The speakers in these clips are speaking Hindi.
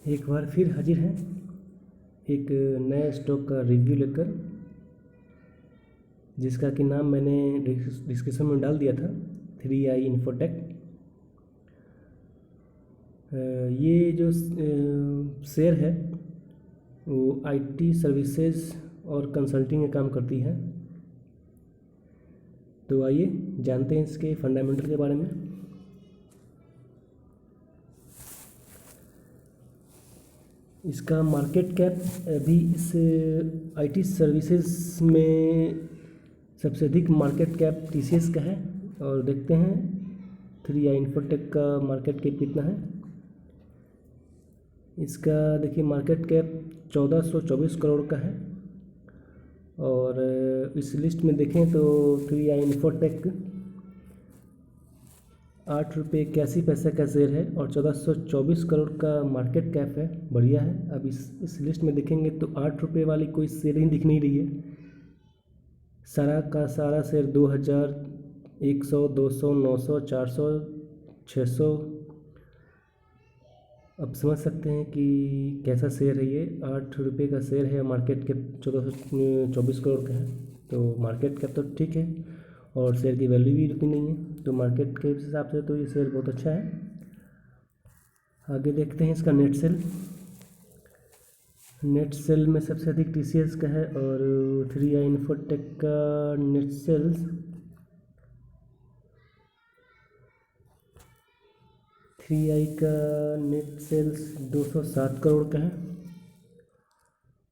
एक बार फिर हाजिर हैं एक नए स्टॉक का रिव्यू लेकर, जिसका कि नाम मैंने डिस्क्रिप्शन में डाल दिया था, 3i इन्फोटेक। ये जो शेयर है वो आईटी सर्विसेज और कंसल्टिंग का काम करती है। तो आइए जानते हैं इसके फंडामेंटल के बारे में। इसका मार्केट कैप अभी इस आईटी सर्विसेज में सबसे अधिक मार्केट कैप टीसीएस का है। और देखते हैं 3i इन्फोटेक का मार्केट कैप कितना है। इसका देखिए मार्केट कैप 1424 करोड़ का है। और इस लिस्ट में देखें तो 3i इन्फोटेक 8 रुपये 81 पैसे का शेयर है और 1424 करोड़ का मार्केट कैप है। बढ़िया है। अब इस लिस्ट में देखेंगे तो 8 रुपये वाली कोई शेयर ही दिख नहीं रही है। सारा का सारा शेयर 2000, 100, 200, 900, 400, 600। अब समझ सकते हैं कि कैसा शेयर है ये। 8 रुपये का शेयर है, मार्केट कैप 1424 करोड़ का है। तो मार्केट कैप तो ठीक है और शेयर की वैल्यू भी उतनी नहीं है। तो मार्केट के हिसाब से तो ये शेयर बहुत अच्छा है। आगे देखते हैं इसका नेट सेल। नेट सेल में सबसे अधिक टीसीएस का है और 3i इन्फोटेक का नेट सेल्स 3i का नेट सेल्स 207 करोड़ का है।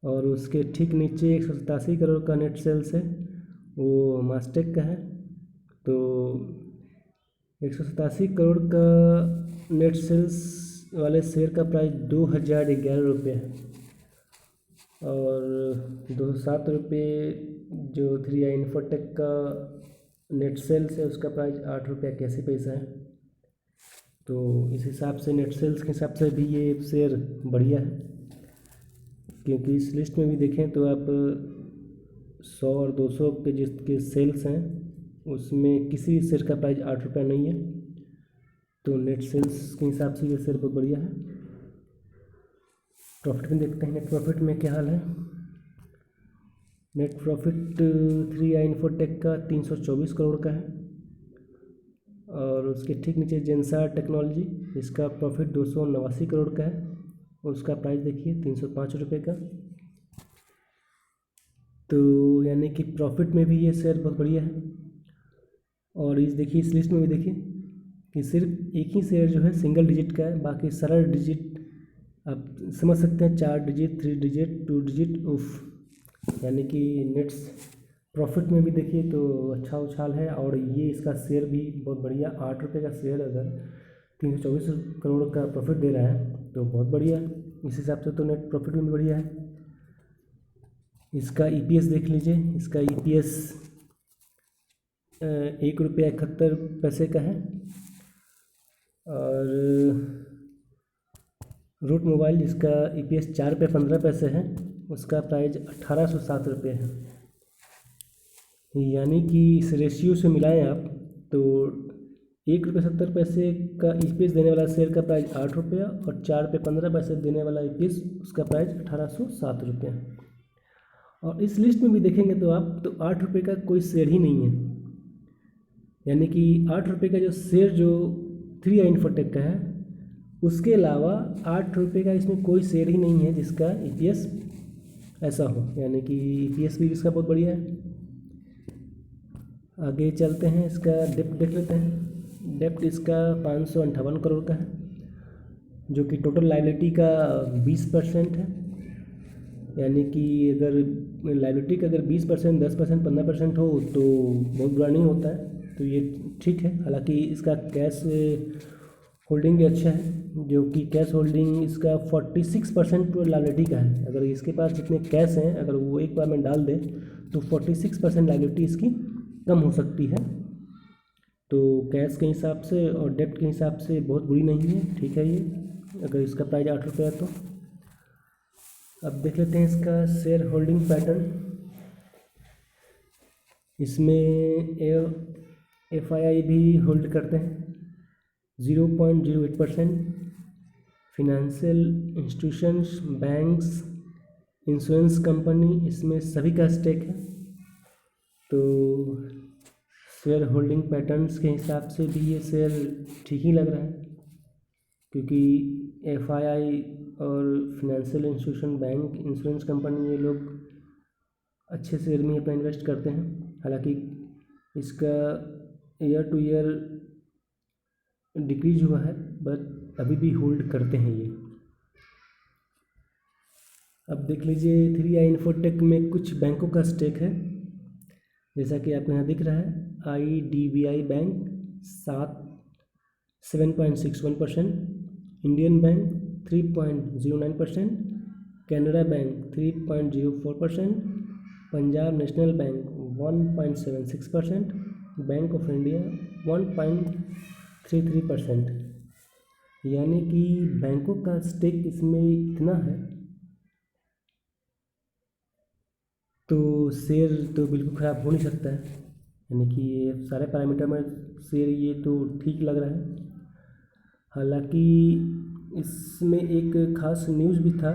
और उसके ठीक नीचे 187 करोड़ का नेट सेल्स है, वो मास्टेक का है। तो 187 करोड़ का नेट सेल्स वाले शेयर का प्राइस 2011 रुपये है। और 207 रुपये जो 3i इन्फोटेक का नेट सेल्स है उसका प्राइस 8 रुपये 81 पैसा है। तो इस हिसाब से नेट सेल्स के हिसाब से भी ये शेयर बढ़िया है, क्योंकि इस लिस्ट में भी देखें तो आप 100 और 200 के जिसके सेल्स हैं उसमें किसी शेयर का प्राइस 8 रुपये नहीं है। तो नेट सेल्स के हिसाब से ये शेयर बहुत बढ़िया है। प्रॉफिट में देखते हैं नेट प्रॉफिट में क्या हाल है। नेट प्रॉफिट 3i इन्फोटेक का 324 करोड़ का है। और उसके ठीक नीचे जेंसार टेक्नोलॉजी, इसका प्रॉफिट 289 करोड़ का है। उसका प्राइस देखिए 305 रुपये का। तो यानी कि प्रॉफिट में भी ये शेयर बहुत बढ़िया है। और इस देखिए इस लिस्ट में भी देखिए कि सिर्फ एक ही शेयर जो है सिंगल डिजिट का है, बाकी सारा डिजिट आप समझ सकते हैं 4 डिजिट, 3 डिजिट, 2 डिजिट उफ। यानी कि नेट्स प्रॉफिट में भी देखिए तो अच्छा उछाल है। और ये इसका शेयर भी बहुत बढ़िया, 8 रुपये का शेयर अगर 324 करोड़ का प्रॉफिट दे रहा है तो बहुत बढ़िया है। इस हिसाब से तो नेट प्रॉफिट में भी बढ़िया है। इसका ईपीएस देख लीजिए। इसका ईपीएस 1 रुपया 71 पैसे का है। और रूट मोबाइल, इसका ईपीएस 4 रुपये 15 पैसे है। उसका प्राइस 1807 रुपये है। यानी कि इस रेशियो से मिलाएं आप तो 1 रुपये 70 पैसे का ईपीएस देने वाला शेयर का प्राइस 8 रुपया और 4 रुपये 15 पैसे देने वाला ईपीएस उसका प्राइस 1807 रुपये। और इस लिस्ट में भी देखेंगे तो आप तो 8 रुपये का कोई शेयर ही नहीं है। यानी कि 8 रुपये का जो शेयर जो 3i इन्फोटेक का है उसके अलावा 8 रुपये का इसमें कोई शेयर ही नहीं है जिसका ईपीएस ऐसा हो। यानी कि ईपीएस भी इसका बहुत बढ़िया है। आगे चलते हैं, इसका डेप्ट देख लेते हैं। डेप्ट इसका 558 करोड़ का है, जो कि टोटल लायबिलिटी का 20% है। यानी कि अगर लायबिलिटी का अगर 20%, 10%, 15% हो तो बहुत बुरा नहीं होता है। तो ये ठीक है। हालांकि इसका कैश होल्डिंग भी अच्छा है, जो कि कैश होल्डिंग इसका 46% लायबिलिटी का है। अगर इसके पास जितने कैश हैं अगर वो एक बार में डाल दें तो 46% लायबिलिटी इसकी कम हो सकती है। तो कैश के हिसाब से और डेप्ट के हिसाब से बहुत बुरी नहीं है, ठीक है ये, अगर इसका प्राइस 8 रुपये है तो। अब देख लेते हैं इसका शेयर होल्डिंग पैटर्न। इसमें एफआईआई भी होल्ड करते हैं 0.08%। Financial institutions, banks, insurance company, इसमें सभी का स्टेक है। तो शेयर होल्डिंग पैटर्न्स के हिसाब से भी ये शेयर ठीक ही लग रहा है, क्योंकि एफआईआई और financial institution, bank, insurance company, ये लोग अच्छे शेयर में अपना इन्वेस्ट करते हैं। हालांकि इसका ईयर टू ईयर डिक्रीज हुआ है, बट अभी भी होल्ड करते हैं ये। अब देख लीजिए 3i इन्फोटेक में कुछ बैंकों का स्टेक है, जैसा कि आपको यहाँ दिख रहा है। IDBI bank 7.61%, Indian bank 3.09%, Canara bank 3.04%, Punjab national bank 1.76%, bank of India 1.33%। यानी कि बैंकों का स्टेक इसमें इतना है, तो शेयर तो बिल्कुल ख़राब हो नहीं सकता है। यानी कि ये सारे पैरामीटर में शेयर ये तो ठीक लग रहा है। हालांकि इसमें एक ख़ास न्यूज़ भी था।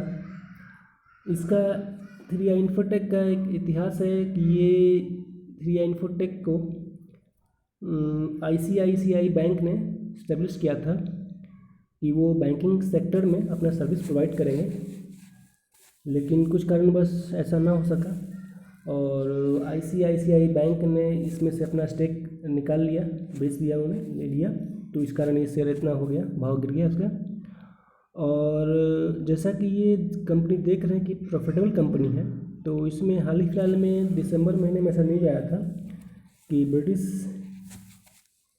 इसका 3i इन्फोटेक का एक इतिहास है कि ये 3i इन्फोटेक को ICICI बैंक ने इस्टेब्लिश किया था कि वो बैंकिंग सेक्टर में अपना सर्विस प्रोवाइड करेंगे, लेकिन कुछ कारणवश ऐसा ना हो सका और ICICI बैंक ने इसमें से अपना स्टेक निकाल लिया, बेच दिया, उन्होंने ले लिया। तो इस कारण ये शेयर इतना हो गया, भाव गिर गया इसका। और जैसा कि ये कंपनी देख रहे हैं कि प्रॉफिटेबल कंपनी है, तो इसमें हाल ही फिलहाल में दिसंबर महीने में ऐसा न्यूज आया था कि British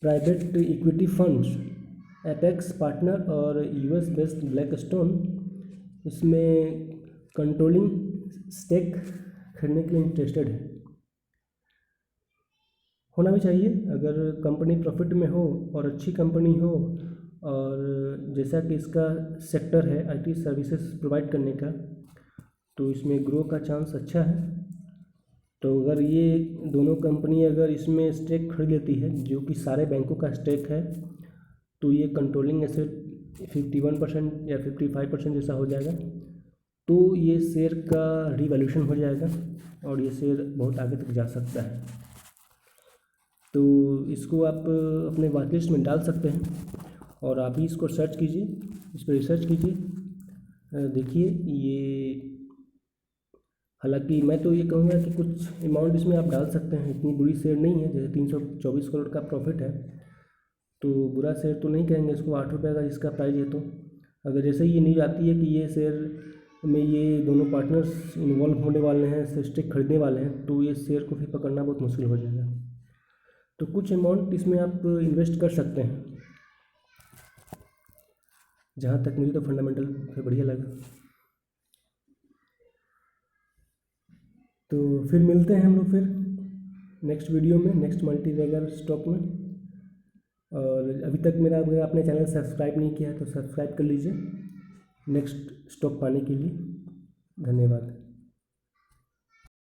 private equity funds apex partner और US बेस्ड ब्लैकस्टोन इसमें कंट्रोलिंग स्टेक खरीदने के लिए इंटरेस्टेड है। होना भी चाहिए, अगर कंपनी प्रॉफिट में हो और अच्छी कंपनी हो, और जैसा कि इसका सेक्टर है IT सर्विसेज प्रोवाइड करने का, तो इसमें ग्रो का चांस अच्छा है। तो अगर ये दोनों कंपनी अगर इसमें स्टेक खरीद लेती है, जो कि सारे बैंकों का स्टेक है, तो ये कंट्रोलिंग एसेट 51% या 55% जैसा हो जाएगा। तो ये शेयर का रिवैल्यूएशन हो जाएगा और ये शेयर बहुत आगे तक जा सकता है। तो इसको आप अपने वॉच लिस्ट में डाल सकते हैं और आप ही इसको सर्च कीजिए, इस पर रिसर्च कीजिए। देखिए ये, हालांकि मैं तो ये कहूँगा कि कुछ अमाउंट इसमें आप डाल सकते हैं, इतनी बुरी शेयर नहीं है। जैसे 324 करोड़ का प्रॉफिट है, तो बुरा शेयर तो नहीं कहेंगे इसको। 8 रुपये का इसका प्राइस है, तो अगर जैसे ही ये न्यूज़ आती है कि ये शेयर में ये दोनों पार्टनर्स इन्वॉल्व होने वाले हैं, स्टेक खरीदने वाले हैं, तो ये शेयर को फिर पकड़ना बहुत मुश्किल हो जाएगा। तो कुछ अमाउंट इसमें आप इन्वेस्ट कर सकते हैं। जहाँ तक मुझे तो फंडामेंटल फिर बढ़िया लगा। तो फिर मिलते हैं हम लोग फिर नेक्स्ट वीडियो में, नेक्स्ट मल्टी बैगर स्टॉक में। और अभी तक मेरा, अगर आपने चैनल सब्सक्राइब नहीं किया है तो सब्सक्राइब कर लीजिए नेक्स्ट स्टॉक पाने के लिए। धन्यवाद।